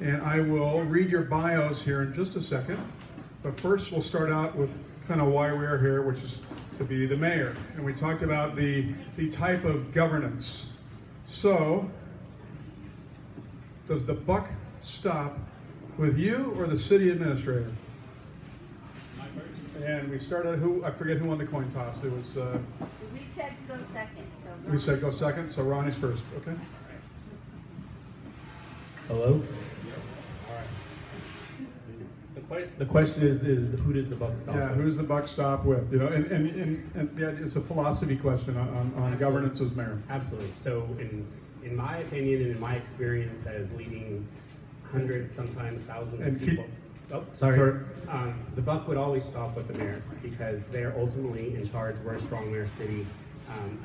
and I will read your bios here in just a second. But first, we'll start out with kind of why we are here, which is to be the mayor. And we talked about the type of governance. So, does the buck stop with you or the city administrator? And we started, I forget who won the coin toss. It was... We said go second. So we said go second, so Ronnie's first, okay? Hello? All right. The question is who does the buck stop with? Who does the buck stop with? You know, and yeah, it's a philosophy question on governance as mayor. Absolutely. So in my opinion and in my experience as leading hundreds, sometimes thousands of people. Sorry. The buck would always stop with the mayor because they're ultimately in charge. We're a strong mayor city.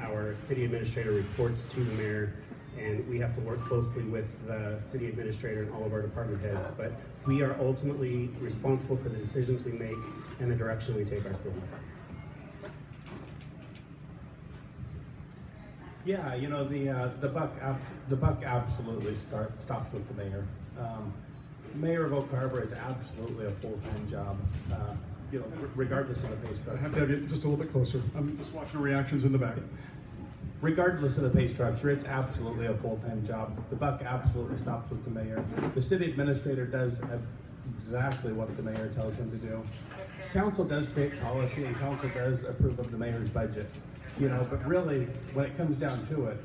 Our city administrator reports to the mayor, and we have to work closely with the city administrator and all of our department heads. But we are ultimately responsible for the decisions we make and the direction we take our city. Yeah, you know, the buck absolutely stops with the mayor. Mayor of Oak Harbor is absolutely a full-time job, you know, regardless of the pay I structure. have to have you just a little bit closer. I'm just watching reactions in the back. Regardless of the pay structure, it's absolutely a full-time job. The buck absolutely stops with the mayor. The city administrator does exactly what the mayor tells him to do. Council does create policy and council does approve of the mayor's budget, you know, but really, when it comes down to it,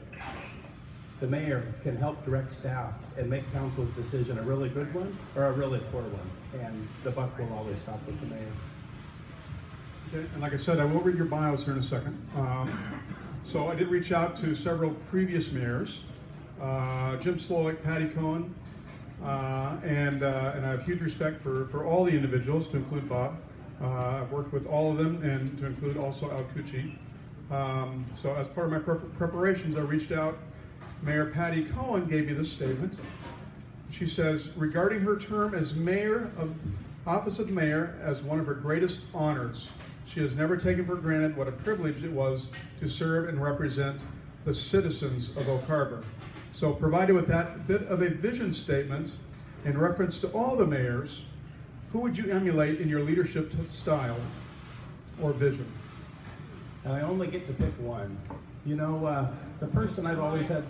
the mayor can help direct staff and make council's decision a really good one or a really poor one, and the buck will always stop with the mayor. Okay, and like I said, I will read your bios here in a second. So I did reach out to several previous mayors, Jim Slowick, Patty Cohen, and I have huge respect for all the individuals, to include Bob. I've worked with all of them, and to include also Al Cucci. So as part of my preparations, I reached out. Mayor Patty Cohen gave me this statement. She says, regarding her term as mayor of office of mayor as one of her greatest honors, she has never taken for granted what a privilege it was to serve and represent the citizens of Oak Harbor. So provided with that bit of a vision statement in reference to all the mayors, who would you emulate in your leadership style or vision? And I only get to pick one. You know, the person I've always had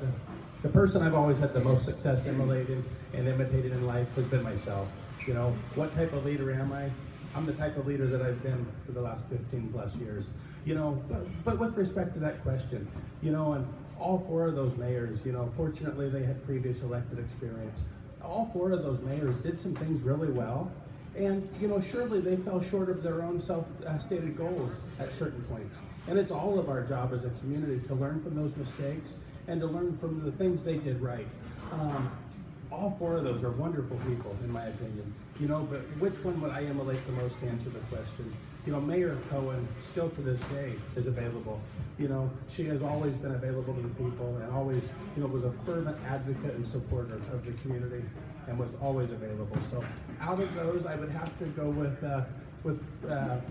the most success emulating and imitated in life has been myself. You know, what type of leader am I? I'm the type of leader that I've been for the last 15 plus years. You know, but with respect to that question, you know, and all four of those mayors, you know, fortunately they had previous elected experience. All four of those mayors did some things really well. And, you know, surely they fell short of their own self-stated goals at certain points. And it's all of our job as a community to learn from those mistakes and to learn from the things they did right. All four of those are wonderful people, in my opinion. You know, but which one would I emulate the most to answer the question? You know, Mayor Cohen, still to this day, is available. You know, she has always been available to the people and always, you know, was a fervent advocate and supporter of the community and was always available. So out of those, I would have to go with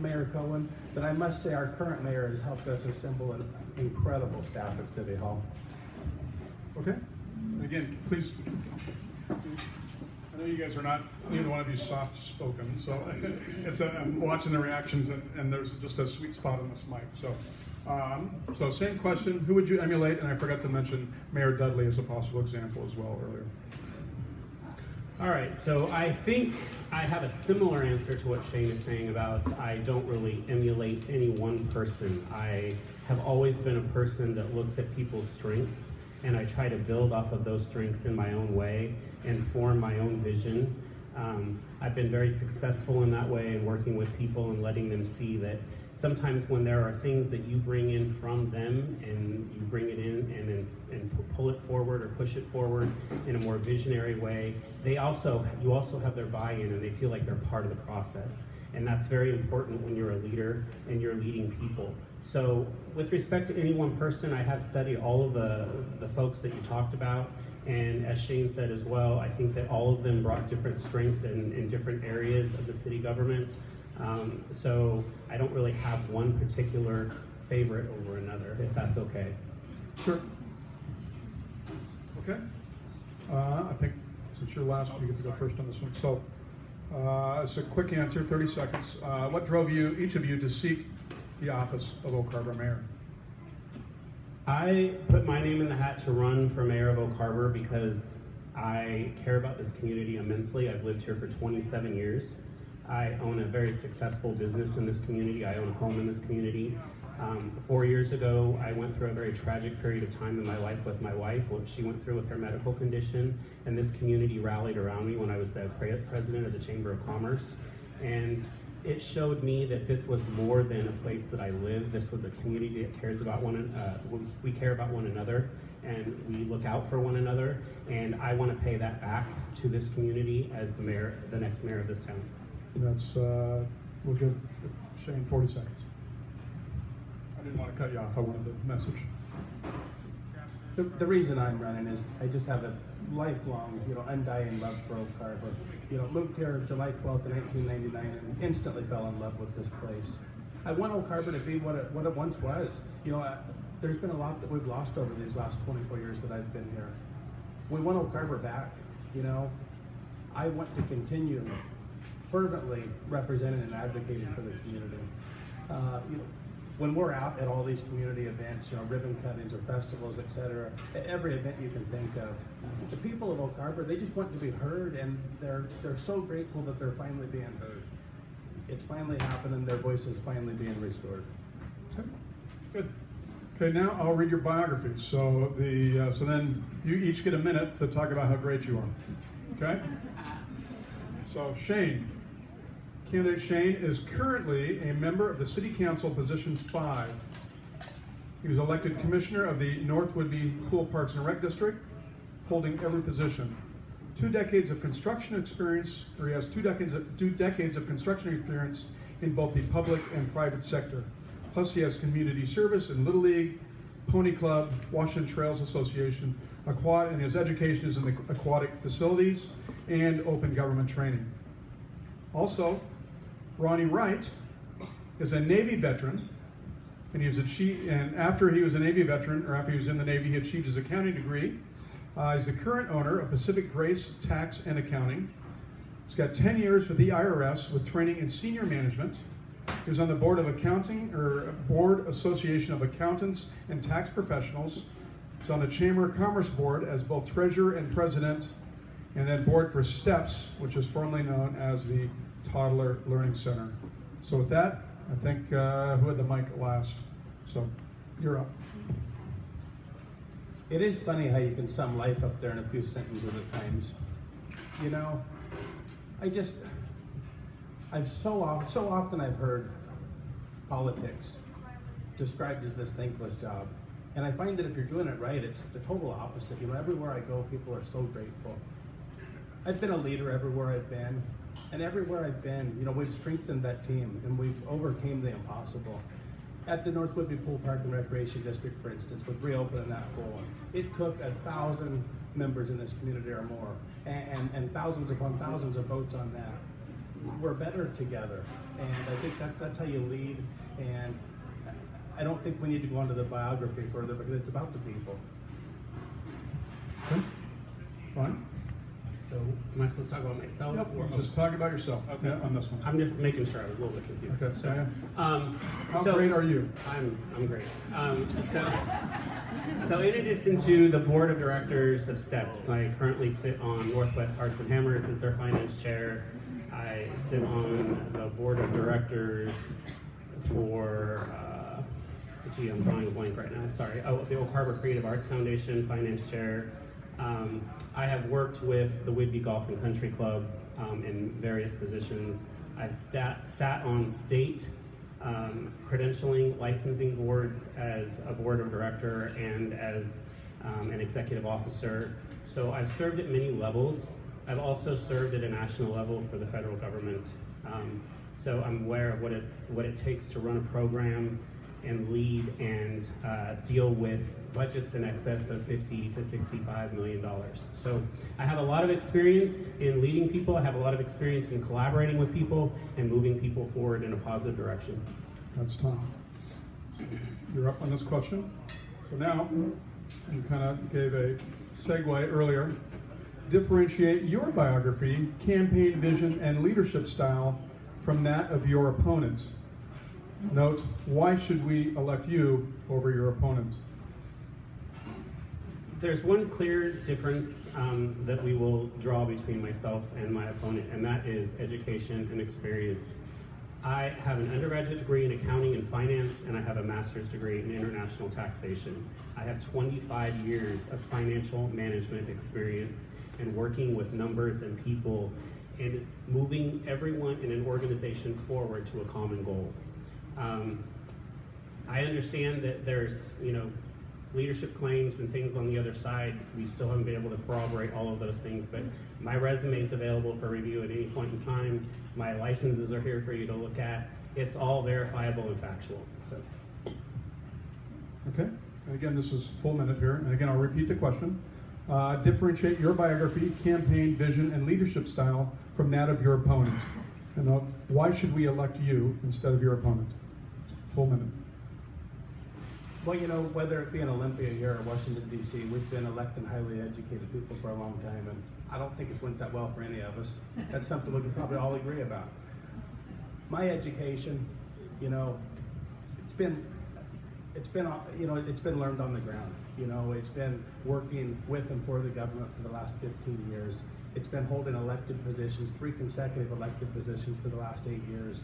Mayor Cohen, but I must say our current mayor has helped us assemble an incredible staff at City Hall. Okay. Again, please. I know you guys are not, neither one of you soft spoken, so I'm watching the reactions, and there's just a sweet spot on this mic. So same question, who would you emulate? And I forgot to mention Mayor Dudley as a possible example as well earlier. All right, so I think I have a similar answer to what Shane is saying about I don't really emulate any one person. I have always been a person that looks at people's strengths, and I try to build off of those strengths in my own way and form my own vision. I've been very successful in that way in working with people and letting them see that sometimes when there are things that you bring in from them and you bring it in and pull it forward or push it forward in a more visionary way, you also have their buy-in and they feel like they're part of the process. And that's very important when you're a leader and you're leading people. So with respect to any one person, I have studied all of the folks that you talked about. And as Shane said as well, I think that all of them brought different strengths in different areas of the city government. So I don't really have one particular favorite over another, if that's okay. Sure. Okay. I think Since you're last, you get to go first on this one. So, it's a quick answer, 30 seconds. What drove you, each of you, to seek the office of Oak Harbor Mayor? I put my name in the hat to run for mayor of Oak Harbor because I care about this community immensely. I've lived here for 27 years. I own a very successful business in this community. I own a home in this community. 4 years ago, I went through a very tragic period of time in my life with my wife, what she went through with her medical condition, and this community rallied around me when I was the president of the Chamber of Commerce. And it showed me that this was more than a place that I live. This was a community that cares about we care about one another, and we look out for one another. And I want to pay that back to this community as the mayor, the next mayor of this town. That's, we'll give Shane 40 seconds. I didn't want to cut you off. I wanted the message. The reason I'm running is I just have a lifelong, undying love for Oak Harbor. Moved here July 12th, 1999, and instantly fell in love with this place. I want Oak Harbor to be what it once was. There's been a lot that we've lost over these last 24 years that I've been here. We want Oak Harbor back. I want to continue fervently representing and advocating for the community. When we're out at all these community events, ribbon cuttings or festivals, etc., every event you can think of, the people of Oak Harbor, they just want to be heard, and they're so grateful that they're finally being heard. It's finally happening. Their voice is finally being restored. Okay. Good. Okay, now I'll read your biographies. So so then you each get a minute to talk about how great you are. Okay. So Shane. Candidate Shane is currently a member of the City Council Position 5. He was elected Commissioner of the North Whidbey Pool Parks and Rec District, holding every position. 2 decades of construction experience, or he has 2 decades of construction experience in both the public and private sector. Plus he has community service in Little League, Pony Club, Washington Trails Association, and his education is in the aquatic facilities and open government training. Also, Ronnie Wright is a Navy veteran, and after he was a Navy veteran, or after he was in the Navy, he achieved his accounting degree. He's the current owner of Pacific Grace Tax and Accounting. He's got 10 years with the IRS with training in senior management. He was on the Board of Accounting, or Board Association of Accountants and Tax Professionals. He's on the Chamber of Commerce Board as both treasurer and president, and then Board for STEPS, which is formerly known as the Toddler Learning Center. So with that, I think who had the mic last? So you're up. It is funny how you can sum life up there in a few sentences at times. So often I've heard politics described as this thankless job. And I find that if you're doing it right, it's the total opposite. Everywhere I go, people are so grateful. I've been a leader everywhere I've been. And everywhere I've been, we've strengthened that team and we've overcame the impossible. At the North Whidbey Pool Park and Recreation District, for instance, with reopening that pool, it took 1,000 members in this community or more, and thousands upon thousands of votes on that. We're better together, and I think that's how you lead. And I don't think we need to go into the biography further because it's about the people. Okay. Fine. So, am I supposed to talk about myself? Yep. Or, Just talk about yourself. Okay. On this one. I'm just making sure. I was a little bit confused. Okay. So, How great are you? I'm great. So in addition to the board of directors of STEPS, I currently sit on Northwest Hearts and Hammers as their finance chair. I sit on the board of directors for, I'm drawing a blank right now, sorry. Oh, the Oak Harbor Creative Arts Foundation, finance chair. I have worked with the Whidbey Golf and Country Club in various positions. I've sat on state credentialing, licensing boards as a board of director and as an executive officer. So I've served at many levels. I've also served at a national level for the federal government. So I'm aware of what it takes to run a program and lead and deal with budgets in excess of $50 to $65 million. So I have a lot of experience in leading people. I have a lot of experience in collaborating with people and moving people forward in a positive direction. That's Tom. You're up on this question. So now, you kind of gave a segue earlier. differentiate your biography, campaign vision, and leadership style from that of your opponent. Note, why should we elect you over your opponent? There's one clear difference that we will draw between myself and my opponent, and that is education and experience. I have an undergraduate degree in accounting and finance, and I have a master's degree in international taxation. I have 25 years of financial management experience and working with numbers and people and moving everyone in an organization forward to a common goal. I understand that there's, leadership claims and things on the other side. We still haven't been able to corroborate all of those things, but my resume is available for review at any point in time. My licenses are here for you to look at. It's all verifiable and factual. So. Okay, and again, this is full minute here, and again, I'll repeat the question. Differentiate your biography, campaign, vision, and leadership style from that of your opponent. And why should we elect you instead of your opponent? Full minute. Well, whether it be in Olympia here or Washington, D.C., we've been electing highly educated people for a long time, and I don't think it's went that well for any of us. That's something we can probably all agree about. My education, it's been learned on the ground. It's been working with and for the government for the last 15 years. It's been holding elected positions, 3 consecutive elected positions for the last 8 years.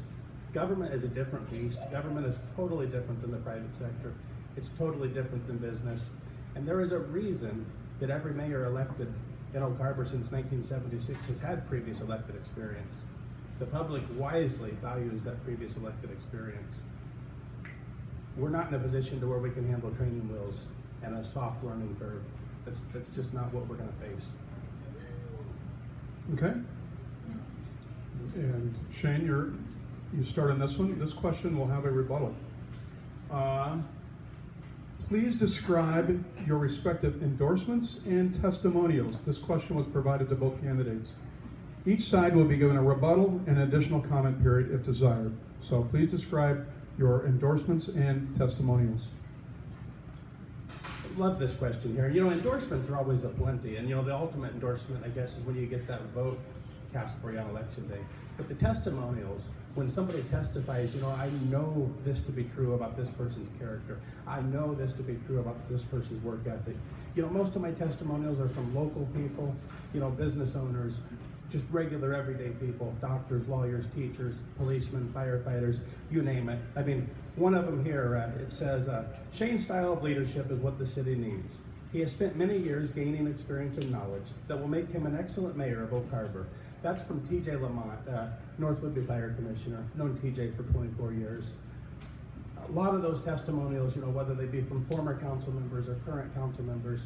Government is a different beast. Government is totally different than the private sector. It's totally different than business. And there is a reason that every mayor elected in Oak Harbor since 1976 has had previous elected experience. The public wisely values that previous elected experience. We're not in a position to where we can handle training wheels and a soft learning curve. That's just not what we're going to face. Okay. And Shane, you start on this one. This question will have a rebuttal. Please describe your respective endorsements and testimonials. This question was provided to both candidates. Each side will be given a rebuttal and an additional comment period if desired. So please describe your endorsements and testimonials. Love this question here. Endorsements are always a plenty, and the ultimate endorsement, I guess, is when you get that vote cast for you on election day. But the testimonials, when somebody testifies, I know this to be true about this person's character. I know this to be true about this person's work ethic. Most of my testimonials are from local people, business owners, just regular everyday people, doctors, lawyers, teachers, policemen, firefighters, you name it. I mean, one of them here, it says, Shane's style of leadership is what the city needs. He has spent many years gaining experience and knowledge that will make him an excellent mayor of Oak Harbor. That's from T.J. Lamont, North Whidbey Fire Commissioner, known T.J. for 24 years. A lot of those testimonials, whether they be from former council members or current council members,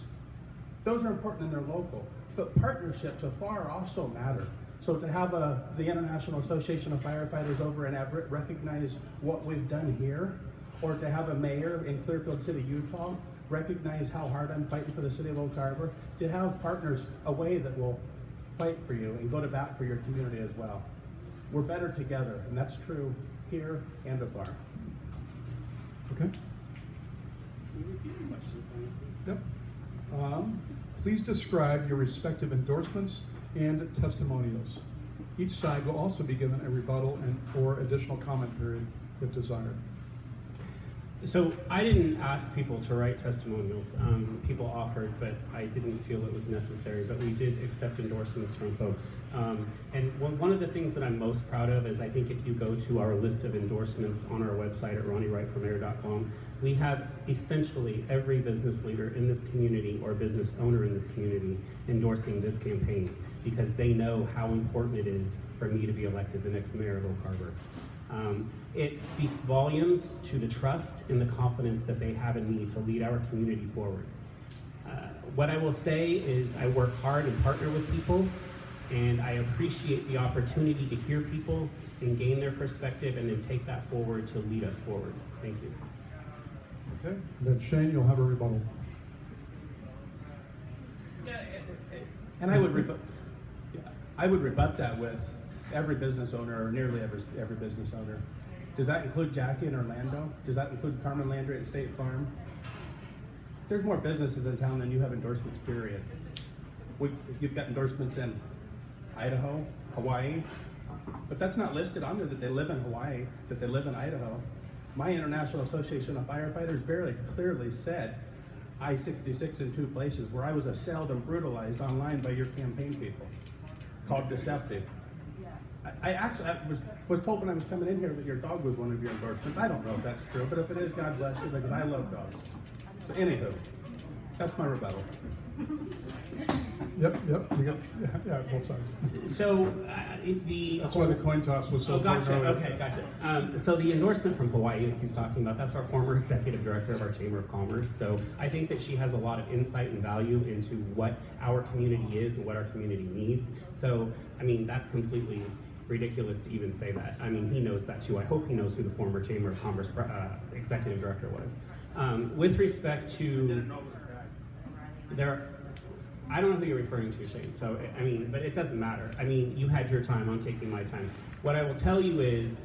those are important and they're local. But partnerships afar also matter. So to have the International Association of Firefighters over in Everett recognize what we've done here, or to have a mayor in Clearfield City, Utah, recognize how hard I'm fighting for the city of Oak Harbor, to have partners away that will fight for you and go to bat for your community as well. We're better together, and that's true here and afar. Okay. Yep. Please describe your respective endorsements and testimonials. Each side will also be given a rebuttal or additional comment period if desired. So I didn't ask people to write testimonials. People offered, but I didn't feel it was necessary. But we did accept endorsements from folks. And one of the things that I'm most proud of is I think if you go to our list of endorsements on our website at RonnieWrightForMayor.com, we have essentially every business leader in this community or business owner in this community endorsing this campaign because they know how important it is for me to be elected the next mayor of Oak Harbor. It speaks volumes to the trust and the confidence that they have in me to lead our community forward. What I will say is I work hard and partner with people, and I appreciate the opportunity to hear people and gain their perspective and then take that forward to lead us forward. Thank you. Okay. And then Shane, you'll have a rebuttal. And I would rebut that with every business owner, or nearly every business owner. Does that include Jackie in Orlando? Does that include Carmen Landry at State Farm? There's more businesses in town than you have endorsements, period. You've got endorsements in Idaho, Hawaii, but that's not listed on there that they live in Hawaii, that they live in Idaho. My International Association of Firefighters very clearly said I-66 in 2 places where I was assailed and brutalized online by your campaign people, called deceptive. I was told when I was coming in here that your dog was one of your endorsements. I don't know if that's true, but if it is, God bless you, because I love dogs. So anywho, that's my rebuttal. Yep, you got, yeah, both sides. So That's why the coin toss was so Oh, gotcha. important. Okay, gotcha. So the endorsement from Hawaii that he's talking about, that's our former executive director of our Chamber of Commerce. So I think that she has a lot of insight and value into what our community is and what our community needs. So, I mean, that's completely ridiculous to even say that. I mean, he knows that too. I hope he knows who the former Chamber of Commerce executive director was. With respect to I don't know who you're referring to, Shane. So, I mean, but it doesn't matter. I mean, you had your time, I'm taking my time. What I will tell you is,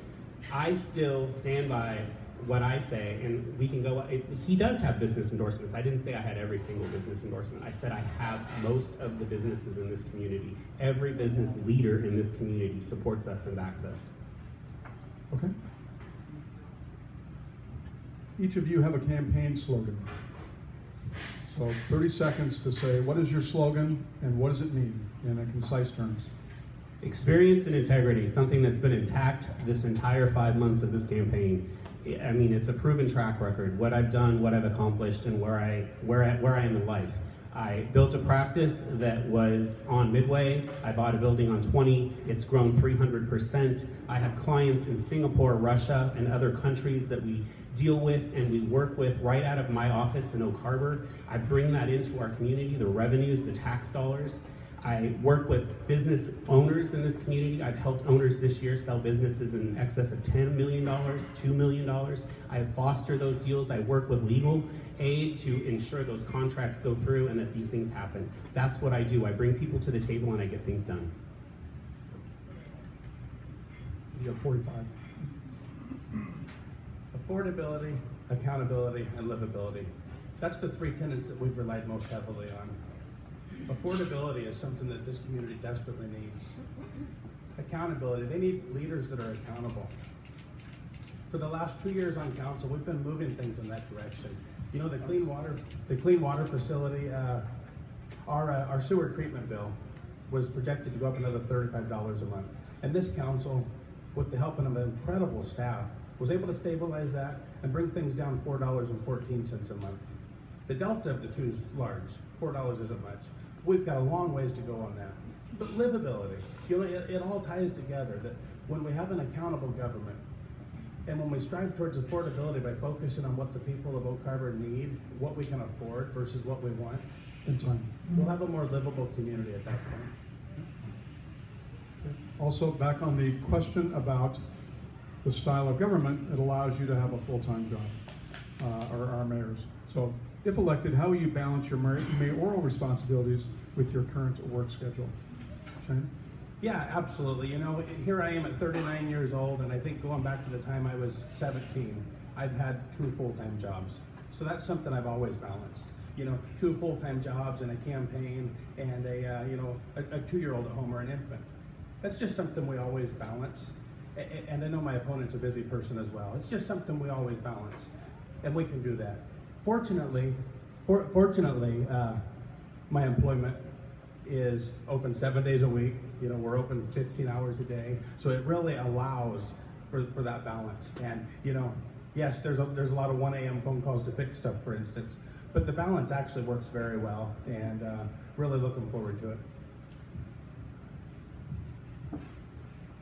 I still stand by what I say, and we can go, he does have business endorsements. I didn't say I had every single business endorsement. I said I have most of the businesses in this community. Every business leader in this community supports us and backs us. Okay. Each of you have a campaign slogan. So 30 seconds to say, what is your slogan and what does it mean in a concise terms? Experience and integrity, something that's been intact this entire 5 months of this campaign. I mean, it's a proven track record, what I've done, what I've accomplished, and where I am in life. I built a practice that was on Midway. I bought a building on 20. It's grown 300%. I have clients in Singapore, Russia, and other countries that we deal with and we work with right out of my office in Oak Harbor. I bring that into our community, the revenues, the tax dollars. I work with business owners in this community. I've helped owners this year sell businesses in excess of $10 million, $2 million. I foster those deals. I work with legal aid to ensure those contracts go through and that these things happen. That's what I do. I bring people to the table and I get things done. You have 45. Affordability, accountability, and livability. That's the 3 tenets that we've relied most heavily on. Affordability is something that this community desperately needs. Accountability, they need leaders that are accountable. For the last 2 years on council, we've been moving things in that direction. You know, the clean water facility, our sewer treatment bill was projected to go up another $35 a month. And this council, with the help of an incredible staff, was able to stabilize that and bring things down $4.14 a month. The delta of the two is large. $4 isn't much. We've got a long ways to go on that. But livability, you know, it all ties together that when we have an accountable government and when we strive towards affordability by focusing on what the people of Oak Harbor need, what we can afford versus what we want, we'll have a more livable community at that point. Okay. Also, back on the question about the style of government, it allows you to have a full-time job, or our mayors. So, if elected, how will you balance your mayoral responsibilities with your current work schedule? Shane? Yeah, absolutely. You know, here I am at 39 years old, and I think going back to the time I was 17, I've had 2 full-time jobs. So that's something I've always balanced. You know, 2 full-time jobs and a campaign and a 2-year-old at home or an infant. That's just something we always balance. And I know my opponent's a busy person as well. It's just something we always balance, and we can do that. Fortunately, my employment is open 7 days a week. You know, we're open 15 hours a day, so it really allows for that balance. And you know, yes, there's a lot of 1 a.m. phone calls to fix stuff, for instance, but the balance actually works very well, and really looking forward to it.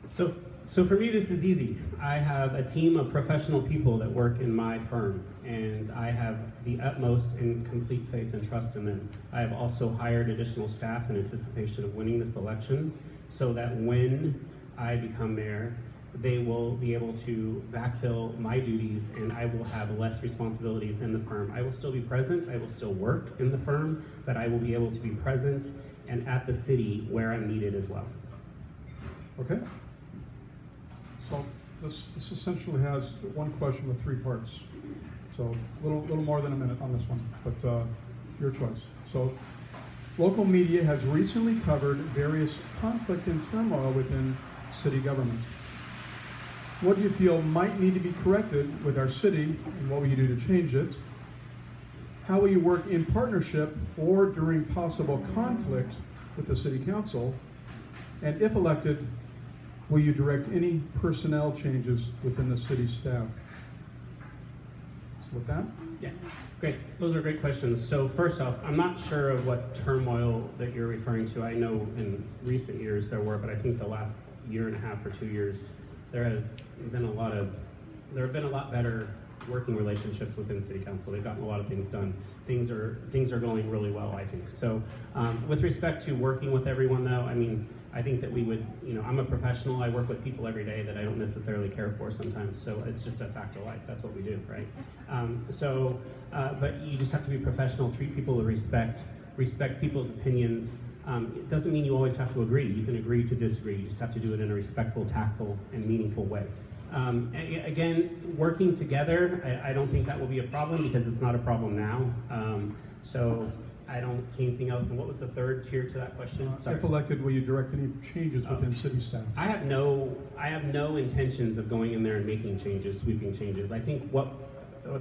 So for me, this is easy. I have a team of professional people that work in my firm, and I have the utmost and complete faith and trust in them. I have also hired additional staff in anticipation of winning this election, so that when I become mayor, they will be able to backfill my duties, and I will have less responsibilities in the firm. I will still be present, I will still work in the firm, but I will be able to be present and at the city where I'm needed as well. Okay. So this essentially has one question with 3 parts. So a little more than a minute on this one, but your choice. So Local media has recently covered various conflict and turmoil within city government. What do you feel might need to be corrected with our city, and what will you do to change it? How will you work in partnership or during possible conflict with the city council? And if elected, will you direct any personnel changes within the city staff? So with that, Yeah, great. Those are great questions. So first off, I'm not sure of what turmoil that you're referring to. I know in recent years there were, but I think the last year and a half or 2 years, there have been a lot better working relationships within city council. They've gotten a lot of things done. Things are going really well, I think. So with respect to working with everyone though, I mean, I think that we would, I'm a professional. I work with people every day that I don't necessarily care for sometimes. So it's just a fact of life. That's what we do, right? But you just have to be professional, treat people with respect people's opinions. It doesn't mean you always have to agree. You can agree to disagree. You just have to do it in a respectful, tactful, and meaningful way. Again, working together, I don't think that will be a problem because it's not a problem now. So I don't see anything else. And what was the third tier to that question? Sorry. if elected, will you direct any changes within city staff? I have no intentions of going in there and making changes, sweeping changes. I think what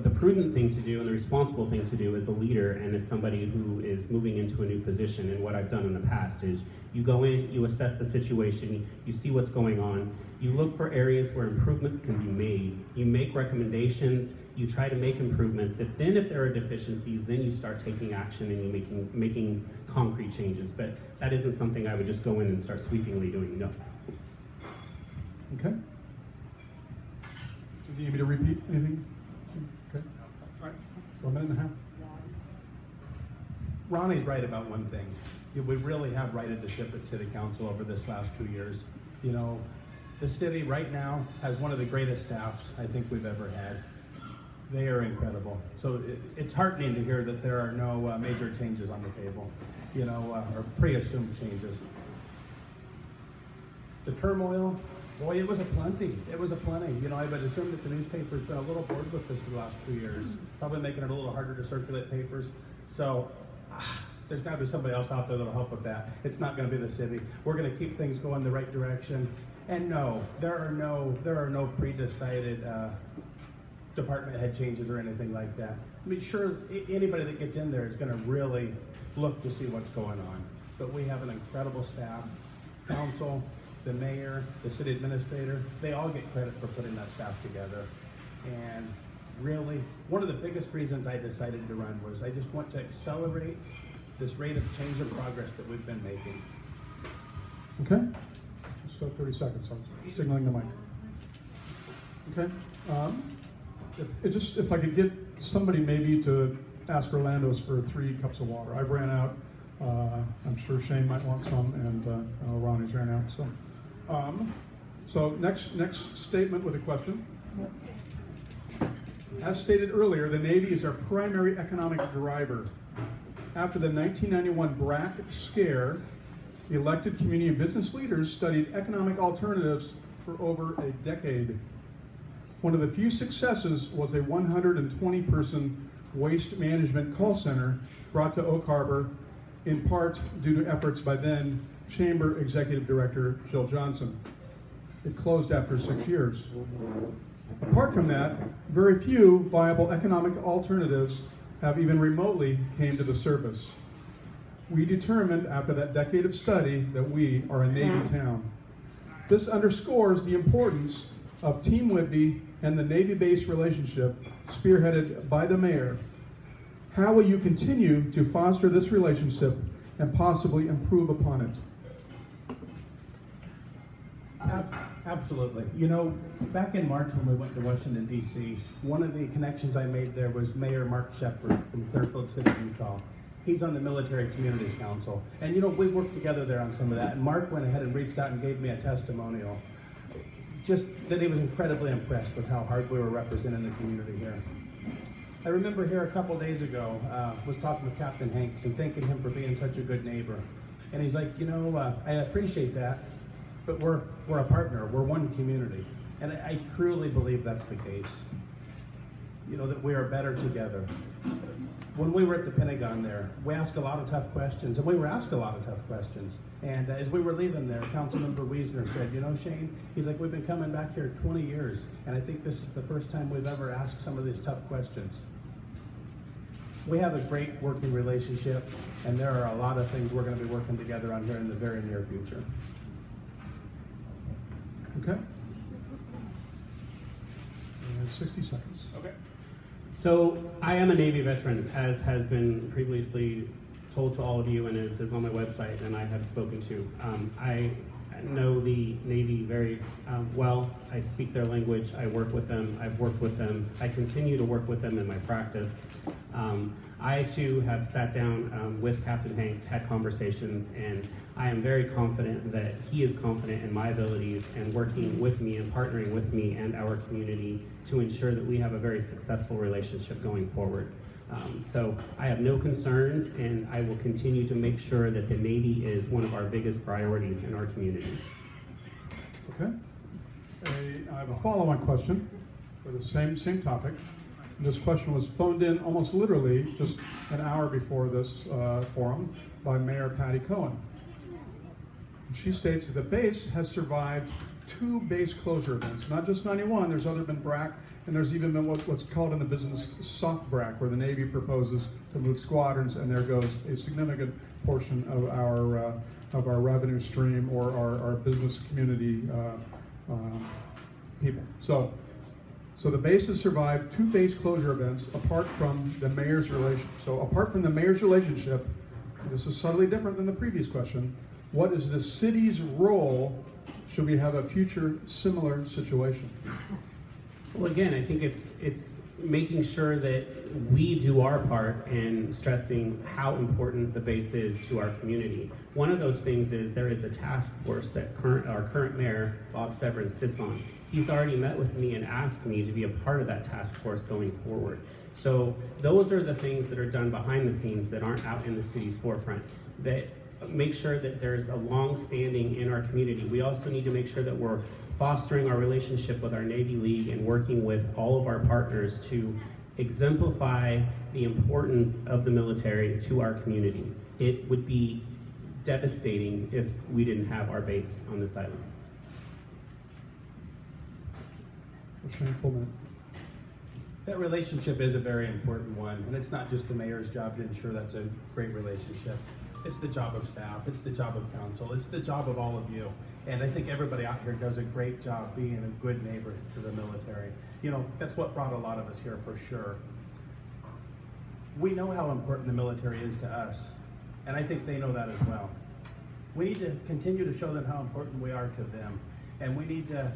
the prudent thing to do and the responsible thing to do as a leader and as somebody who is moving into a new position, and what I've done in the past is you go in, you assess the situation, you see what's going on, you look for areas where improvements can be made, you make recommendations, you try to make improvements. If there are deficiencies, then you start taking action and you making concrete changes. But that isn't something I would just go in and start sweepingly doing, no. Okay. Do you need me to repeat anything? Okay. All right. So a minute and a half. Ronnie's right about one thing. We really have righted the ship at City Council over this last 2 years. The city right now has one of the greatest staffs I think we've ever had. They are incredible. So it's heartening to hear that there are no major changes on the table, or pre-assumed changes. The turmoil, boy, it was a plenty. It was a plenty. I would assume that the newspaper's been a little bored with this the last 2 years, probably making it a little harder to circulate papers. So there's got to be somebody else out there that'll help with that. It's not going to be the city. We're going to keep things going the right direction. And no, there are no pre-decided department head changes or anything like that. I mean, sure, anybody that gets in there is going to really look to see what's going on. But we have an incredible staff, council, the mayor, the city administrator. They all get credit for putting that staff together. And really, one of the biggest reasons I decided to run was I just want to accelerate this rate of change and progress that we've been making. Okay. Just 30 seconds. I'm signaling the mic. Okay. If I could get somebody maybe to ask Orlando's for 3 cups of water. I've ran out. I'm sure Shane might want some, and Ronnie's ran out. So next statement with a question. As stated earlier, the Navy is our primary economic driver. After the 1991 BRAC scare, the elected community and business leaders studied economic alternatives for over a decade. One of the few successes was a 120-person waste management call center brought to Oak Harbor, in part due to efforts by then Chamber Executive Director Jill Johnson. It closed after 6 years. Apart from that, very few viable economic alternatives have even remotely came to the surface. We determined after that decade of study that we are a Navy town. This underscores the importance of Team Whitby and the Navy-based relationship spearheaded by the mayor. How will you continue to foster this relationship and possibly improve upon it? Absolutely. Back in March when we went to Washington, D.C., one of the connections I made there was Mayor Mark Shepard from Clearfield City, Utah. He's on the Military Communities Council. And we worked together there on some of that. And Mark went ahead and reached out and gave me a testimonial. Just that he was incredibly impressed with how hard we were representing the community here. I remember here a couple days ago, was talking with Captain Hanks and thanking him for being such a good neighbor. And he's like, I appreciate that, but we're a partner, we're one community. And I truly believe that's the case. That we are better together. when we were at the Pentagon there, we asked a lot of tough questions, and we were asked a lot of tough questions. And as we were leaving there, Councilmember Wiesner said, you know, Shane, he's like, we've been coming back here 20 years, and I think this is the first time we've ever asked some of these tough questions. We have a great working relationship, and there are a lot of things we're going to be working together on here in the very near future. Okay. And 60 seconds. Okay. So I am a Navy veteran, as has been previously told to all of you and is on my website and I have spoken to. I know the Navy very well. I speak their language. I work with them. I've worked with them. I continue to work with them in my practice. I too have sat down with Captain Hanks, had conversations, and I am very confident that he is confident in my abilities and working with me and partnering with me and our community to ensure that we have a very successful relationship going forward. So I have no concerns, and I will continue to make sure that the Navy is one of our biggest priorities in our community. Okay. I have a follow-on question for the same topic. This question was phoned in almost literally just an hour before this forum by Mayor Patty Cohen. She states that the base has survived 2 base closure events, not just 91, there's been BRAC, and there's even been what's called in the business soft BRAC, where the Navy proposes to move squadrons, and there goes a significant portion of our revenue stream or our business community people. So the base has survived 2 base closure events apart from the mayor's relationship. So apart from the mayor's relationship, this is subtly different than the previous question, what is the city's role should we have a future similar situation? Well, again, I think it's making sure that we do our part in stressing how important the base is to our community. One of those things is there is a task force that our current mayor, Bob Severin, sits on. He's already met with me and asked me to be a part of that task force going forward. So those are the things that are done behind the scenes that aren't out in the city's forefront, that make sure that there's a long-standing in our community. We also need to make sure that we're fostering our relationship with our Navy League and working with all of our partners to exemplify the importance of the military to our community. It would be devastating if we didn't have our base on this island. A shameful minute. That relationship is a very important one, and it's not just the mayor's job to ensure that's a great relationship. It's the job of staff, it's the job of council, it's the job of all of you. And I think everybody out here does a great job being a good neighbor to the military. You know, that's what brought a lot of us here for sure. We know how important the military is to us, and I think they know that as well. We need to continue to show them how important we are to them, and we need to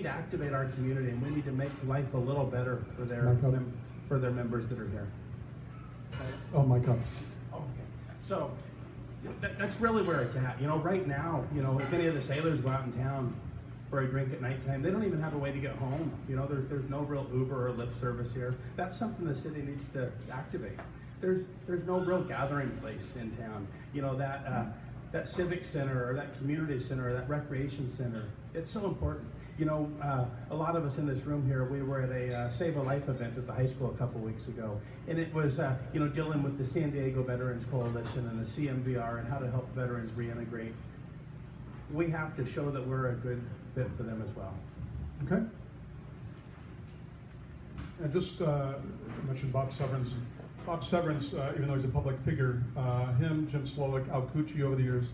activate our community, and we need to make life a little better for their members that are here. Oh my God. Okay. So that's really where it's at. You know, right now, you know, if any of the sailors go out in town for a drink at nighttime, they don't even have a way to get home. You know, there's no real Uber or Lyft service here. That's something the city needs to activate. There's no real gathering place in town. You know, that civic center or that community center or that recreation center, it's so important. You know, a lot of us in this room here, we were at a Save a Life event at the high school a couple weeks ago. And it was, you know, dealing with the San Diego Veterans Coalition and the CMVR and how to help veterans reintegrate. We have to show that we're a good fit for them as well. Okay. And just I mentioned Bob Severance. Bob Severance, even though he's a public figure, him, Jim Slowick, Al Cucci over the years,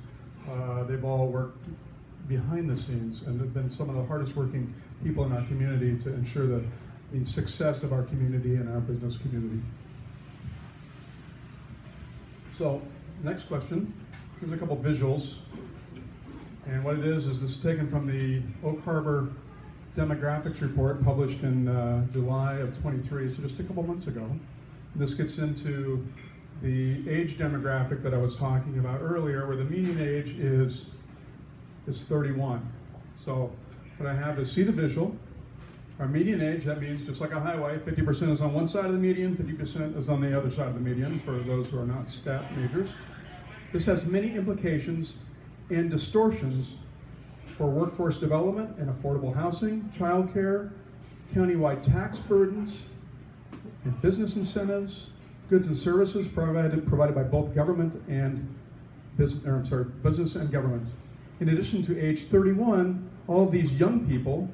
they've all worked behind the scenes and have been some of the hardest working people in our community to ensure the success of our community and our business community. So, next question. Here's a couple visuals. And what it is this is taken from the Oak Harbor Demographics Report published in July of 23, so just a couple months ago. This gets into the age demographic that I was talking about earlier, where the median age is 31. So what I have is, see the visual. Our median age, that means just like a highway, 50% is on one side of the median, 50% is on the other side of the median, for those who are not stat majors. This has many implications and distortions for workforce development and affordable housing, childcare, countywide tax burdens, and business incentives, goods and services provided by both government and business and government. In addition to age 31, all of these young people,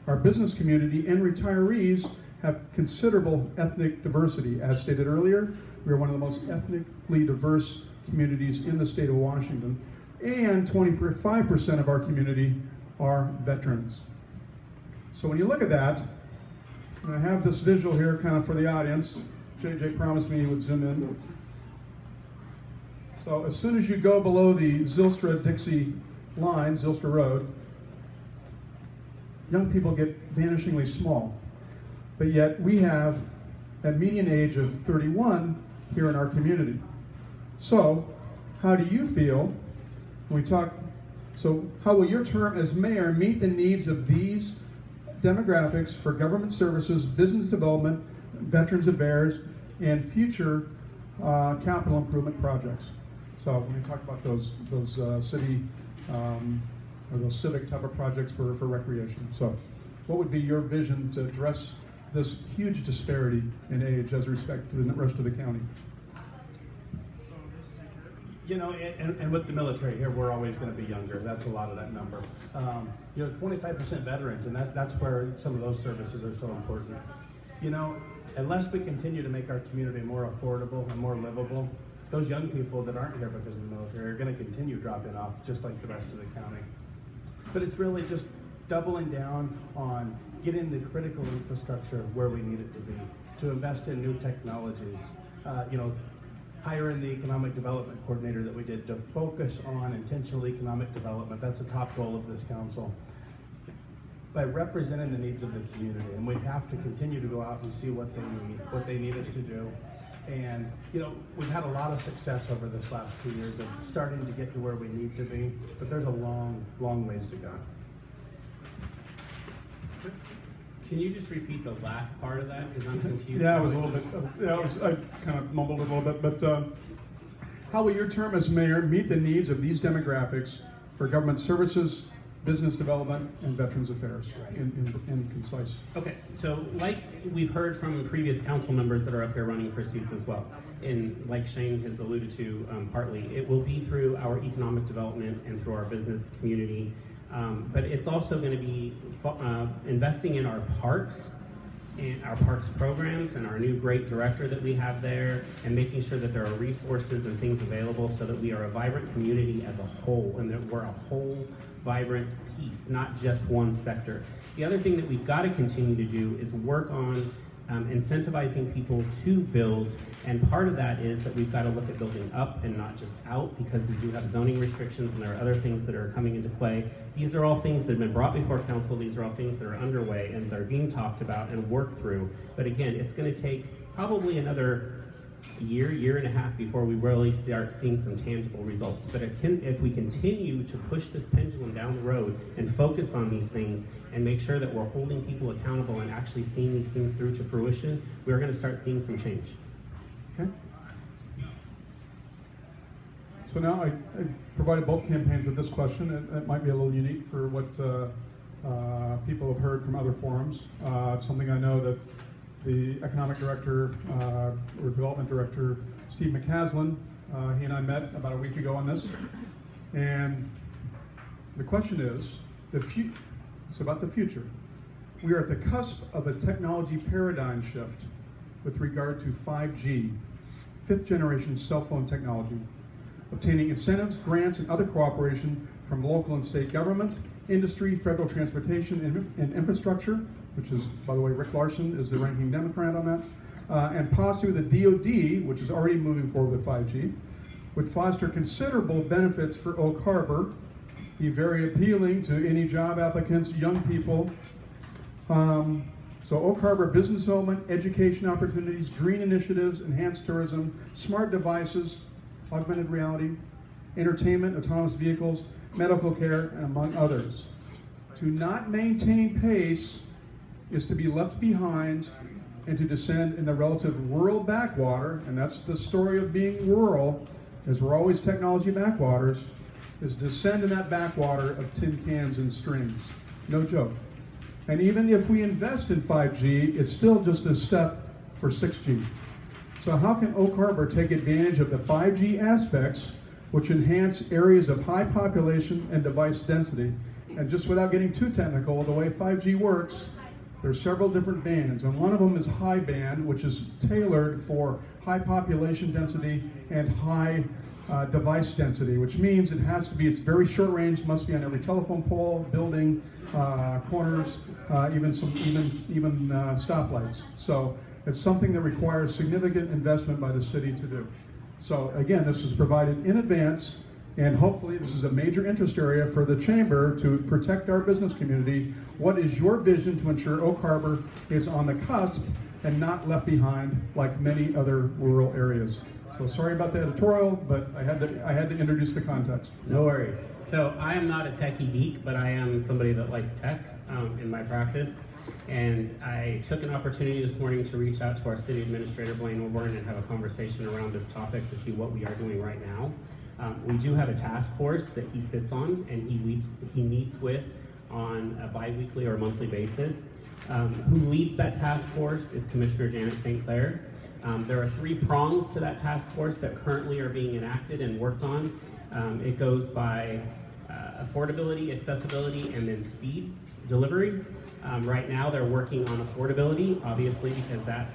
our business community, and retirees have considerable ethnic diversity. As stated earlier, we are one of the most ethnically diverse communities in the state of Washington, and 25% of our community are veterans. So when you look at that, and I have this visual here kind of for the audience. JJ promised me he would zoom in. So as soon as you go below the Zylstra-Dixie line, Zylstra Road, young people get vanishingly small. But yet we have a median age of 31 here in our community. So how do you feel when we talk, so how will your term as mayor meet the needs of these demographics for government services, business development, veterans affairs, and future capital improvement projects? So when we talk about those city or those civic type of projects for recreation. So what would be your vision to address this huge disparity in age as respect to the rest of the county? You know, and with the military here, we're always going to be younger. That's a lot of that number. 25% veterans, and that's where some of those services are so important. You know, unless we continue to make our community more affordable and more livable, those young people that aren't here because of the military are going to continue dropping off, just like the rest of the county. But it's really just doubling down on getting the critical infrastructure where we need it to be, to invest in new technologies, hiring the economic development coordinator that we did to focus on intentional economic development. That's a top goal of this council. By representing the needs of the community, and we have to continue to go out and see what they need us to do. And we've had a lot of success over this last 2 years of starting to get to where we need to be, but there's a long, long ways to go. Can you just repeat the last part of that? Because I'm confused. Yeah, I was a little bit. I kind of mumbled a little bit. But how will your term as mayor meet the needs of these demographics for government services, business development, and veterans affairs in concise? Okay, so like we've heard from previous council members that are up here running for seats as well, and like Shane has alluded to partly, it will be through our economic development and through our business community. But it's also going to be investing in our parks and our parks programs and our new great director that we have there, and making sure that there are resources and things available so that we are a vibrant community as a whole, and that we're a whole vibrant piece, not just one sector. The other thing that we've got to continue to do is work on incentivizing people to build, and part of that is that we've got to look at building up and not just out, because we do have zoning restrictions and there are other things that are coming into play. These are all things that have been brought before council. These are all things that are underway and they're being talked about and worked through. But again, it's going to take probably another year and a half before we really start seeing some tangible results. But if we continue to push this pendulum down the road and focus on these things and make sure that we're holding people accountable and actually seeing these things through to fruition, we're going to start seeing some change. Okay. So now I provided both campaigns with this question. It might be a little unique for what people have heard from other forums. It's something I know that the economic director or development director, Steve McCaslin, he and I met about a week ago on this. And the question is, it's about the future. We are at the cusp of a technology paradigm shift with regard to 5G, fifth generation cell phone technology, obtaining incentives, grants, and other cooperation from local and state government, industry, federal transportation, and infrastructure, which is, by the way, Rick Larson is the ranking Democrat on that, and possibly the DoD, which is already moving forward with 5G, would foster considerable benefits for Oak Harbor, be very appealing to any job applicants, young people. So Oak Harbor business development, education opportunities, green initiatives, enhanced tourism, smart devices, augmented reality, entertainment, autonomous vehicles, medical care, and among others. To not maintain pace is to be left behind and to descend in the relative rural backwater, and that's the story of being rural, as we're always technology backwaters, is descend in that backwater of tin cans and strings. No joke. And even if we invest in 5G, it's still just a step for 6G. So how can Oak Harbor take advantage of the 5G aspects which enhance areas of high population and device density? And just without getting too technical, the way 5G works, there's several different bands, and one of them is high band, which is tailored for high population density and high device density, which means it has to be, it's very short range, must be on every telephone pole, building, corners, even stoplights. So it's something that requires significant investment by the city to do. So again, this is provided in advance, and hopefully this is a major interest area for the chamber to protect our business community. What is your vision to ensure Oak Harbor is on the cusp and not left behind like many other rural areas? So sorry about the editorial, but I had to introduce the context. No worries. So I am not a techie geek, but I am somebody that likes tech in my practice. And I took an opportunity this morning to reach out to our city administrator, Blaine Wilborn, and have a conversation around this topic to see what we are doing right now. We do have a task force that he sits on and he meets with on a bi-weekly or monthly basis. Who leads that task force is Commissioner Janet St. Clair. There are 3 prongs to that task force that currently are being enacted and worked on. It goes by affordability, accessibility, and then speed delivery. Right now they're working on affordability, obviously, because that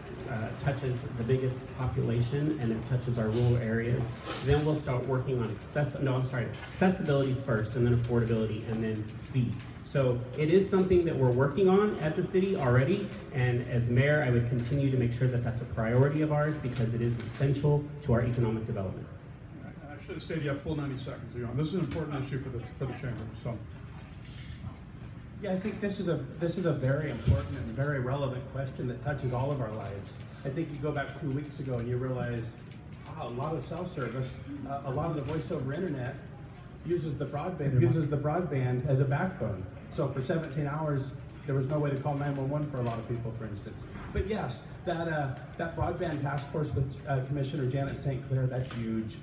touches the biggest population and it touches our rural areas. Then we'll start working on accessibility first, and then affordability, and then speed. So it is something that we're working on as a city already, and as mayor, I would continue to make sure that that's a priority of ours because it is essential to our economic development. I should have said you have full 90 seconds. This is an important issue for the chamber. So. Yeah, I think this is a very important and very relevant question that touches all of our lives. I think you go back 2 weeks ago and you realize, wow, a lot of cell service, a lot of the voice over internet uses the broadband as a backbone. So for 17 hours, there was no way to call 911 for a lot of people, for instance. But yes, that broadband task force with Commissioner Janet St. Clair, that's huge.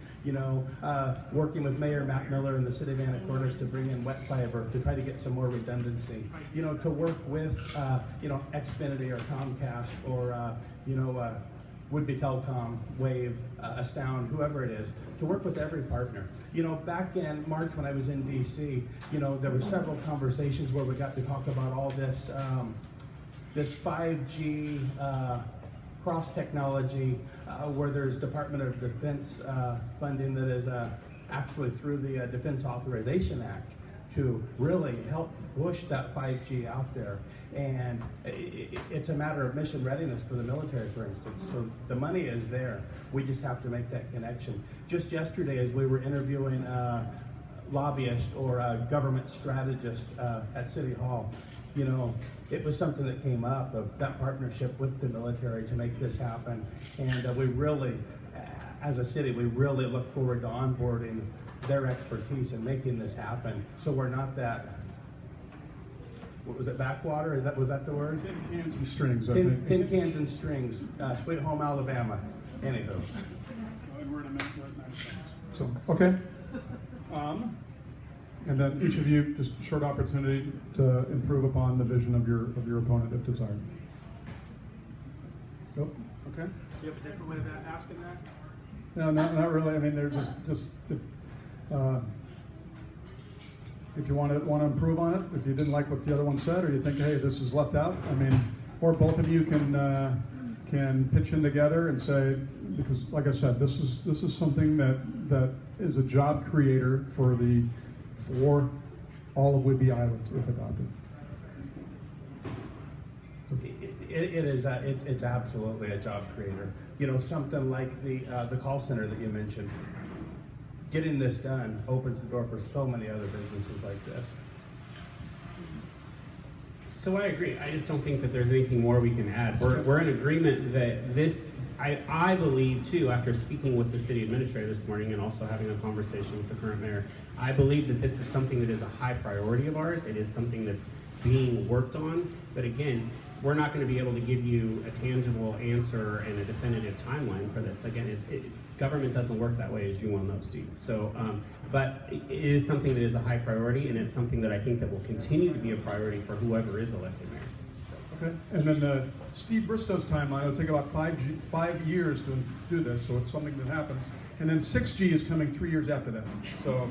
Working with Mayor Matt Miller and the city of Anacortes to bring in wet fiber to try to get some more redundancy. To work with Xfinity or Comcast or would-be Telecom, Wave, Astound, whoever it is, to work with every partner. Back in March when I was in DC, there were several conversations where we got to talk about all this 5G cross technology, where there's Department of Defense funding that is actually through the Defense Authorization Act to really help push that 5G out there. And it's a matter of mission readiness for the military, for instance. So the money is there. We just have to make that connection. Just yesterday, as we were interviewing lobbyists or a government strategist at City Hall, it was something that came up of that partnership with the military to make this happen. And we really, as a city, we really look forward to onboarding their expertise in making this happen. So we're not that, what was it, backwater? Was that the word? Tin cans and strings. Tin cans and strings. Sweet home Alabama. Anywho. So, okay. And then each of you, just a short opportunity to improve upon the vision of your opponent if desired. Oh, okay. You have a different way of asking that? No, not really. I mean, they're just if you want to improve on it, if you didn't like what the other one said, or you think, hey, this is left out. I mean, or both of you can pitch in together and say, because like I said, this is something that is a job creator for all of Whidbey Island if adopted. It's absolutely a job creator. Something like the call center that you mentioned. Getting this done opens the door for so many other businesses like this. So I agree. I just don't think that there's anything more we can add. We're in agreement that this, I believe too, after speaking with the city administrator this morning and also having a conversation with the current mayor, I believe that this is something that is a high priority of ours. It is something that's being worked on. But again, we're not going to be able to give you a tangible answer and a definitive timeline for this. Again, government doesn't work that way, as you well know, Steve. So, but it is something that is a high priority, and it's something that I think that will continue to be a priority for whoever is elected mayor. So, Okay, and then Steve Bristow's timeline, it'll take about 5 years to do this, so it's something that happens. And then 6G is coming 3 years after that. So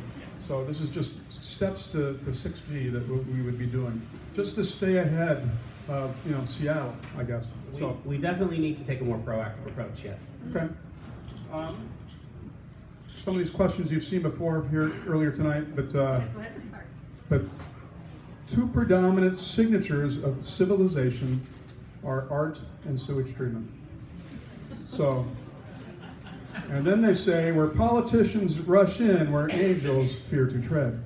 this is just steps to 6G that we would be doing, just to stay ahead of, Seattle, I guess. So, We definitely need to take a more proactive approach, yes. okay. Some of these questions you've seen before here earlier tonight, but Go ahead, sorry. but two predominant signatures of civilization are art and sewage treatment. So, and then they say, where politicians rush in, where angels fear to tread.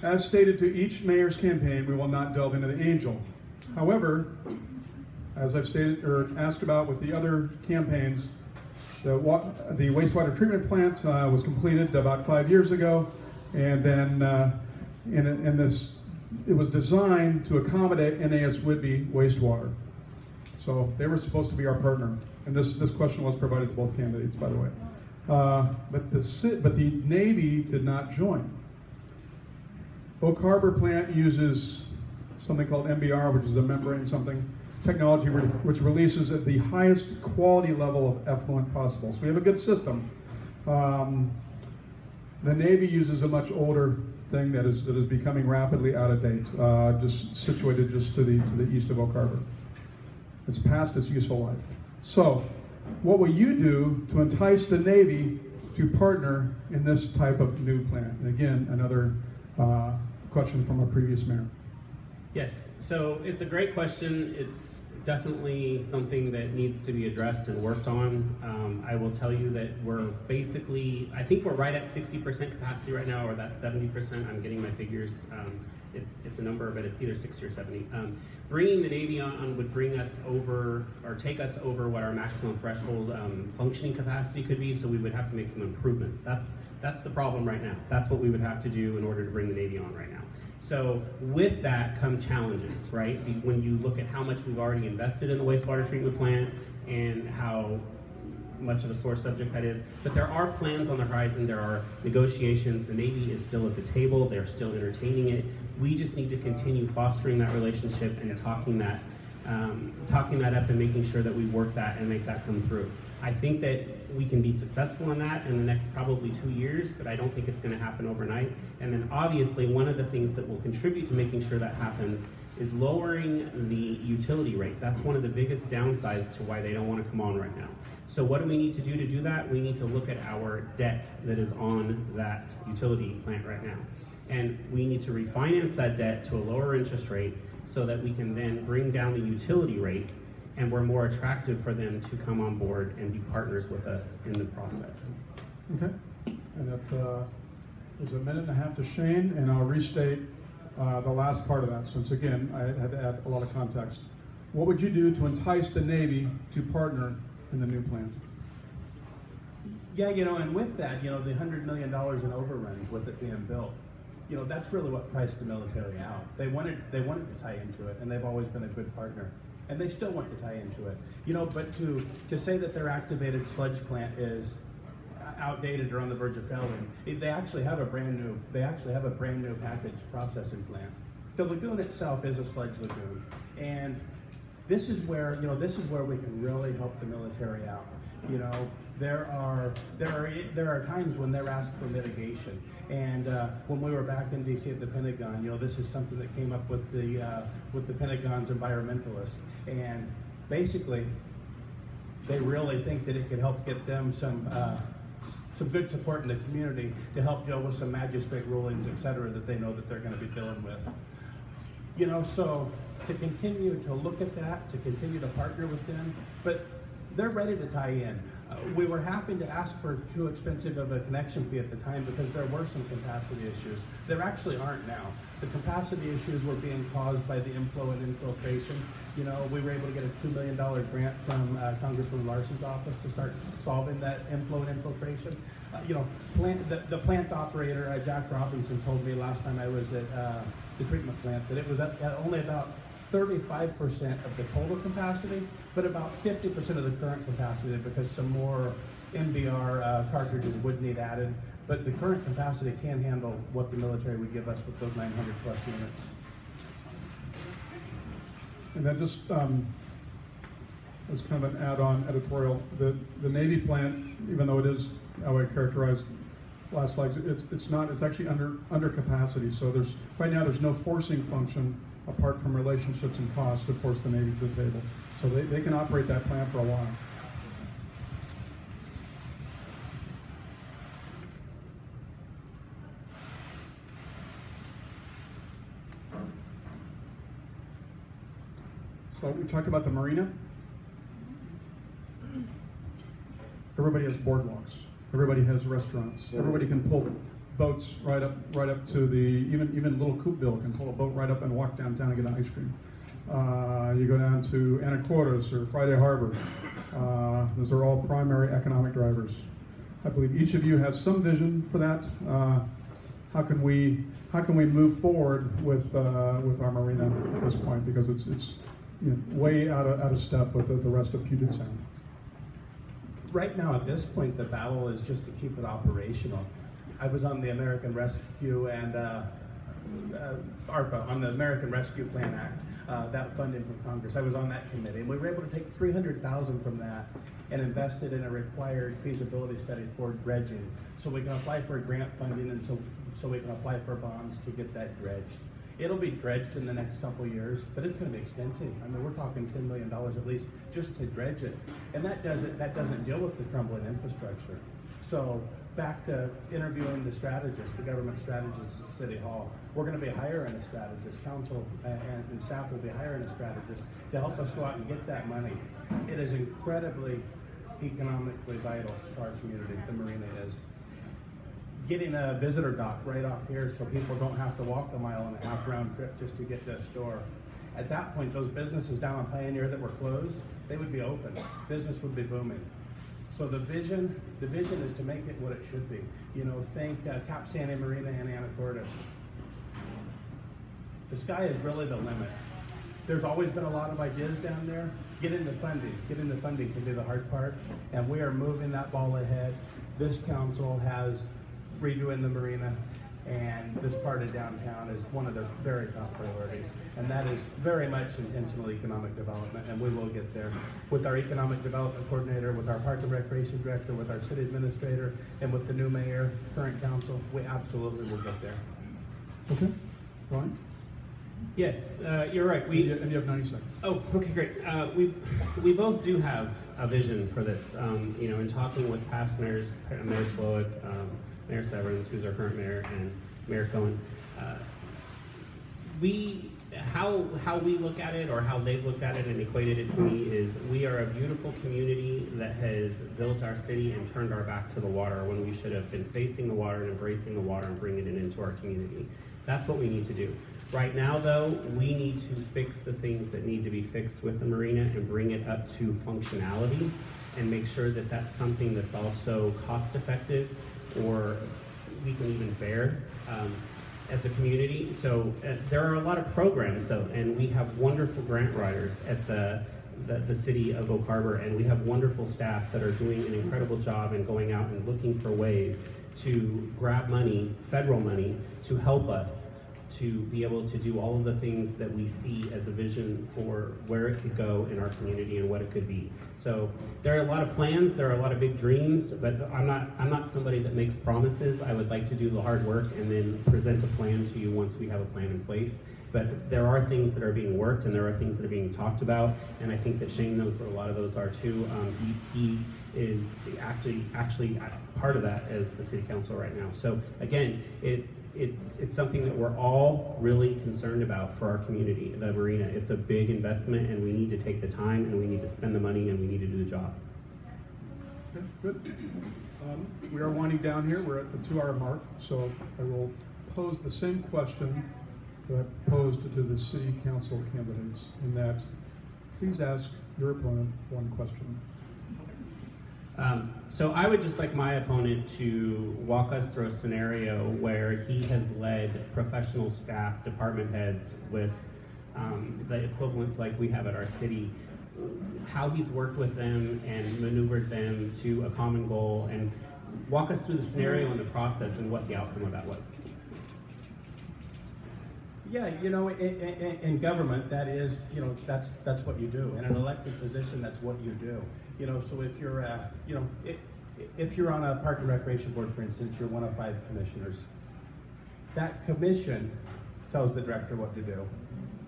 As stated to each mayor's campaign, we will not delve into the angel. However, as I've stated or asked about with the other campaigns, the wastewater treatment plant was completed about 5 years ago, and then it was designed to accommodate NAS Whidbey wastewater. So they were supposed to be our partner, and this question was provided to both candidates, by the way. But the Navy did not join. Oak Harbor plant uses something called MBR, which is a membrane technology which releases at the highest quality level of effluent possible. So we have a good system. The Navy uses a much older thing that is becoming rapidly out of date, just situated just to the east of Oak Harbor. It's past its useful life. So, what will you do to entice the Navy to partner in this type of new plant? And again, another question from a previous mayor. Yes, so it's a great question. It's definitely something that needs to be addressed and worked on. I will tell you that I think we're right at 60% capacity right now, or that's 70%. I'm getting my figures. It's a number, but it's either 60 or 70. Bringing the Navy on would bring us over, or take us over what our maximum threshold functioning capacity could be, so we would have to make some improvements. That's the problem right now. That's what we would have to do in order to bring the Navy on right now. So with that come challenges, right? When you look at how much we've already invested in the wastewater treatment plant and how much of a sore subject that is. But there are plans on the horizon, there are negotiations, the Navy is still at the table, they're still entertaining it. We just need to continue fostering that relationship and talking that up and making sure that we work that and make that come through. I think that we can be successful in that in the next probably 2 years, but I don't think it's going to happen overnight. And then obviously one of the things that will contribute to making sure that happens is lowering the utility rate. That's one of the biggest downsides to why they don't want to come on right now. So what do we need to do that? We need to look at our debt that is on that utility plant right now. And we need to refinance that debt to a lower interest rate so that we can then bring down the utility rate and we're more attractive for them to come on board and be partners with us in the process. Okay, and that is a minute and a half to Shane, and I'll restate the last part of that, since again, I had to add a lot of context. What would you do to entice the Navy to partner in the new plant? Yeah, and with that, the $100 million in overruns with it being built, that's really what priced the military out. They wanted to tie into it, and they've always been a good partner. And they still want to tie into it. But to say that their activated sludge plant is outdated or on the verge of failing, they actually have a brand new package processing plant. The lagoon itself is a sludge lagoon. And this is where we can really help the military out. There are times when they're asked for mitigation, and when we were back in D.C. at the Pentagon, this is something that came up with the Pentagon's environmentalists, and basically, they really think that it could help get them some good support in the community to help deal with some magistrate rulings, et cetera, that they know that they're going to be dealing with. So to continue to look at that, to continue to partner with them, but they're ready to tie in. We were happy to ask for too expensive of a connection fee at the time because there were some capacity issues. There actually aren't now. The capacity issues were being caused by the inflow and infiltration. We were able to get a $2 million grant from Congressman Larson's office to start solving that inflow and infiltration. The plant operator, Jack Robinson, told me last time I was at the treatment plant that it was at only about 35% of the total capacity, but about 50% of the current capacity because some more MBR cartridges would need added. But the current capacity can handle what the military would give us with those 900 plus units. And then just as kind of an add-on editorial, the Navy plant, even though it is how I characterized last slides, it's actually under capacity. So right now there's no forcing function apart from relationships and cost to force the Navy to the table. So they can operate that plant for a while. So we talked about the marina. Everybody has boardwalks. Everybody has restaurants. Everybody can pull boats right up to the even little Coopville can pull a boat right up and walk downtown and get an ice cream. You go down to Anacortes or Friday Harbor. Those are all primary economic drivers. I believe each of you has some vision for that. How can we move forward with our marina at this point, because it's way out of step with the rest of Puget Sound. Right now, at this point, the battle is just to keep it operational. I was on the American Rescue and ARPA, on the American Rescue Plan Act, that funding from Congress. I was on that committee, and we were able to take $300,000 from that and invest it in a required feasibility study for dredging, so we can apply for grant funding and so we can apply for bonds to get that dredged. It'll be dredged in the next couple of years, but it's going to be expensive. I mean, we're talking $10 million at least just to dredge it, and that doesn't deal with the crumbling infrastructure. So back to interviewing the strategists, the government strategists at City Hall. We're going to be hiring a strategist. Council and staff will be hiring a strategist to help us go out and get that money. It is incredibly economically vital to our community. The marina is. Getting a visitor dock right off here so people don't have to walk a mile and a half round trip just to get to a store. At that point, those businesses down on Pioneer that were closed, they would be open. Business would be booming. So the vision is to make it what it should be. Think Cap Sandy Marina and Anacortes. The sky is really the limit. There's always been a lot of ideas down there. Getting the funding can be the hard part, and we are moving that ball ahead. This council has redoing the marina, and this part of downtown is one of their very top priorities, and that is very much intentional economic development, and we will get there with our economic development coordinator, with our parks and recreation director, with our city administrator, and with the new mayor, current council. We absolutely will get there. Okay, Ronnie? Yes, you're right. And you have 90 seconds. Oh, okay, great. We both do have a vision for this. In talking with past mayors, Mayor Slowick, Mayor Severance, who's our current mayor, and Mayor Cohen, how we look at it, or how they've looked at it and equated it to me, is we are a beautiful community that has built our city and turned our back to the water when we should have been facing the water and embracing the water and bringing it into our community. That's what we need to do. Right now, though, we need to fix the things that need to be fixed with the marina and bring it up to functionality, and make sure that that's something that's also cost effective, or we can even bear as a community. So there are a lot of programs, though, and we have wonderful grant writers at the city of Oak Harbor, and we have wonderful staff that are doing an incredible job and going out and looking for ways to grab money, federal money, to help us to be able to do all of the things that we see as a vision for where it could go in our community and what it could be. So there are a lot of plans, there are a lot of big dreams, but I'm not somebody that makes promises. I would like to do the hard work and then present a plan to you once we have a plan in place. But there are things that are being worked, and there are things that are being talked about, and I think that Shane knows what a lot of those are too. He is actually part of that as the city council right now. So again, it's something that we're all really concerned about for our community, the marina. It's a big investment, and we need to take the time, and we need to spend the money, and we need to do the job. Okay, good. We are winding down here. We're at the 2-hour mark, so I will pose the same question that I posed to the city council candidates, in that please ask your opponent one question. So I would just like my opponent to walk us through a scenario where he has led professional staff, department heads with the equivalent like we have at our city, how he's worked with them and maneuvered them to a common goal, and walk us through the scenario and the process and what the outcome of that was. Yeah, you know, in government, that is, you know, that's what you do. In an elected position, that's what you do. You know, so if you're, you know, if you're on a Park and Recreation Board, for instance, you're one of 5 commissioners. That commission tells the director what to do.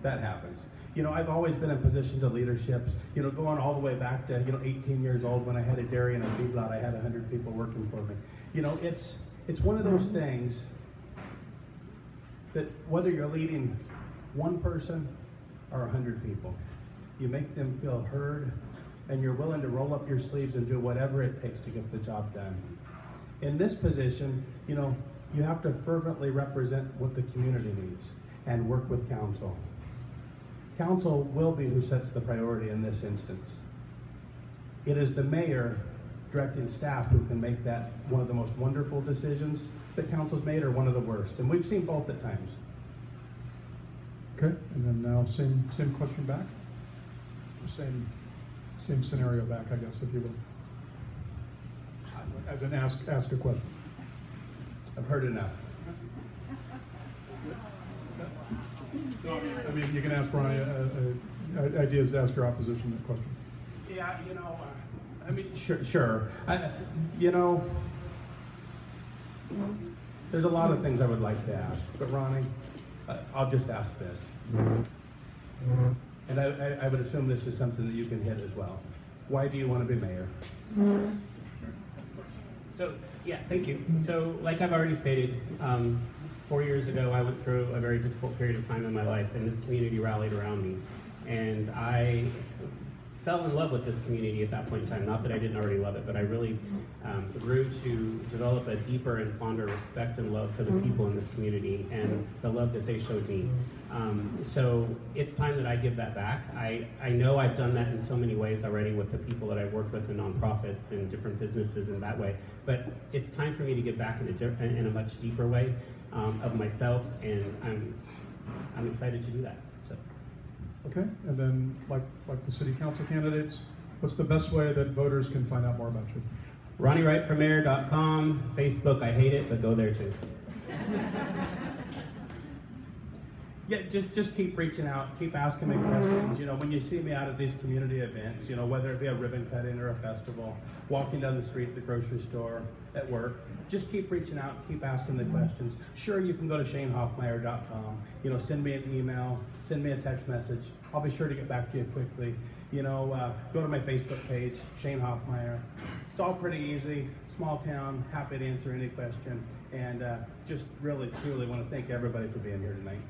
That happens. You know, I've always been in positions of leadership, you know, going all the way back to, you know, 18 years old when I had a dairy and a feedlot. I had 100 people working for me. You know, it's one of those things that whether you're leading one person or 100 people, you make them feel heard and you're willing to roll up your sleeves and do whatever it takes to get the job done. In this position, you know, you have to fervently represent what the community needs and work with council. Council will be who sets the priority in this instance. It is the mayor directing staff who can make that one of the most wonderful decisions that council's made or one of the worst. And we've seen both at times. Okay, and then now same question back? Same scenario back, I guess, if you will. As an ask a question. I've heard enough. I mean, you can ask Ronnie ideas to ask your opposition that question. Yeah, you know, I mean, sure. You know, there's a lot of things I would like to ask, but Ronnie, I'll just ask this. And I would assume this is something that you can hit as well. Why do you want to be mayor? So, yeah, thank you. So, like I've already stated, 4 years ago, I went through a very difficult period of time in my life, and this community rallied around me. And I fell in love with this community at that point in time. Not that I didn't already love it, but I really grew to develop a deeper and fonder respect and love for the people in this community and the love that they showed me. So it's time that I give that back. I know I've done that in so many ways already with the people that I've worked with in nonprofits and different businesses in that way, but it's time for me to give back in a much deeper way of myself, and I'm excited to do that. So. Okay, and then like the city council candidates, what's the best way that voters can find out more about you? RonnieWrightForMayor.com, Facebook, I hate it, but go there too. Yeah, just keep reaching out, keep asking me questions. You know, when you see me out at these community events, you know, whether it be a ribbon cutting or a festival, walking down the street, the grocery store, at work, just keep reaching out, keep asking the questions. Sure, you can go to ShaneHoffmeyer.com, you know, send me an email, send me a text message. I'll be sure to get back to you quickly. You know, go to my Facebook page, Shane Hoffmeyer. It's all pretty easy, small town, happy to answer any question, and just really, truly want to thank everybody for being here tonight.